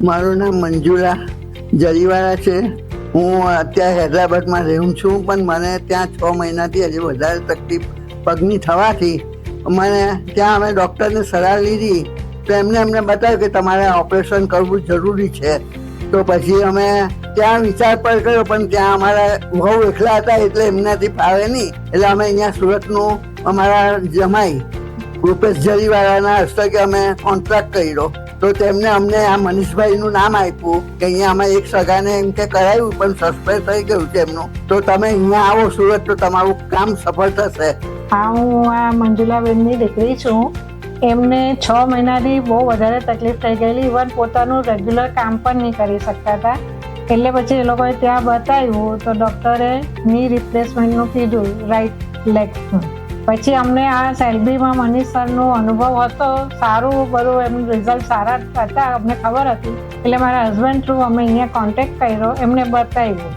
મારું નામ મંજુલા જરીવાળા છે. હું અત્યારે હૈદરાબાદમાં રહું છું, પણ મને ત્યાં 6 મહિનાથી હજી વધારે તકલીફ પગની થવાથી મને ત્યાં અમે ડૉક્ટરની સલાહ લીધી તો એમને બતાવ્યું કે તમારે ઓપરેશન કરવું જરૂરી છે. તો પછી અમે ત્યાં વિચાર પર કર્યો, પણ ત્યાં અમારા બહુ એકલા હતા એટલે એમનાથી ફાવે નહીં. એટલે અમે અહીંયા સુરતનું અમારા જમાઈ રૂપેશ જરીવાળાના હસ્તકે અમે કોન્ટ્રાક્ટ કર્યો. તો તેમને અમને આ મનીષભાઈનું નામ આપ્યું કે અહીંયા અમે એક સગાને એમ કે કરાવ્યું પણ સસ્પેન્ડ થઈ ગયું છે એમનું, તો તમે અહીંયા આવો સુરત તો તમારું કામ સફળ થશે. હા, હું આ મંજુલાબેનની દીકરી છું. એમને 6 મહિનાથી બહુ વધારે તકલીફ થઈ ગયેલી. ઇવન પોતાનું રેગ્યુલર કામ પણ નહીં કરી શકતા હતા. એટલે પછી એ લોકોએ ત્યાં બતાવ્યું તો ડૉક્ટરે ની રિપ્લેસમેન્ટનું કીધું, રાઈટ લેગનું. પછી અમને આ સેલ્બીમાં મનીષ સરનો અનુભવ હતો, સારું બધું એમનું રિઝલ્ટ સારા હતા, અમને ખબર હતી. એટલે મારા હસબન્ડ થ્રુ અમે અહીંયા કોન્ટેક્ટ કર્યો, એમને બતાવ્યું.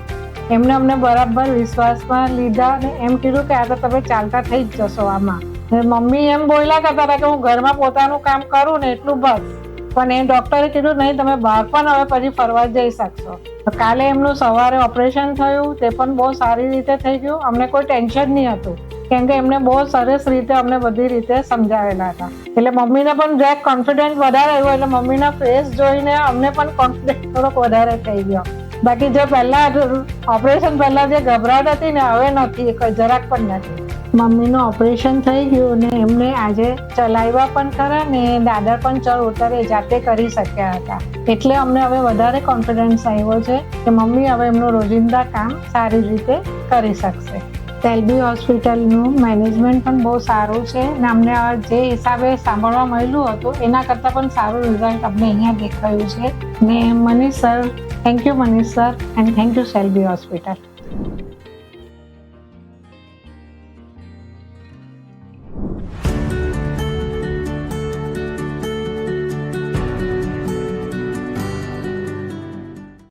એમને અમને બરાબર વિશ્વાસમાં લીધા અને એમ કીધું કે આ તો તમે ચાલતા થઈ જ જશો આમાં. મમ્મી એમ બોલ્યા કરતા હતા કે હું ઘરમાં પોતાનું કામ કરું ને એટલું બસ, પણ એ ડૉક્ટરે કીધું નહીં, તમે બહાર પણ હવે પછી ફરવા જઈ શકશો. કાલે એમનું સવારે ઓપરેશન થયું, તે પણ બહુ સારી રીતે થઈ ગયું. અમને કોઈ ટેન્શન નહીં હતું કેમ કે એમને બહુ સરસ રીતે અમને બધી રીતે સમજાવેલા હતા. એટલે મમ્મીને પણ જરાક કોન્ફિડન્સ વધારે આવ્યો. એટલે મમ્મીના ફેસ જોઈને અમને પણ કોન્ફિડન્સ થોડોક વધારે થઈ ગયો. બાકી જે પહેલાં ઓપરેશન પહેલાં જે ગભરાટ હતી ને, હવે નથી, જરાક પણ નથી. મમ્મીનું ઓપરેશન થઈ ગયું ને એમને આજે ચલાવ્યા પણ ખરા ને દાદર પણ ચડ ઉતરે જાતે કરી શક્યા હતા. એટલે અમને હવે વધારે કોન્ફિડન્સ આવ્યો છે કે મમ્મી હવે એમનું રોજિંદા કામ સારી રીતે કરી શકશે. સેલ્બી હોસ્પિટલનું મેનેજમેન્ટ પણ બહુ સારું છે ને અમને જે હિસાબે સાંભળવા મળ્યું હતું એના કરતાં પણ સારું રિઝલ્ટ અમને અહીંયા દેખાયું છે. ને Manish sir, thank you Manish sir, and thank you Shalby hospital.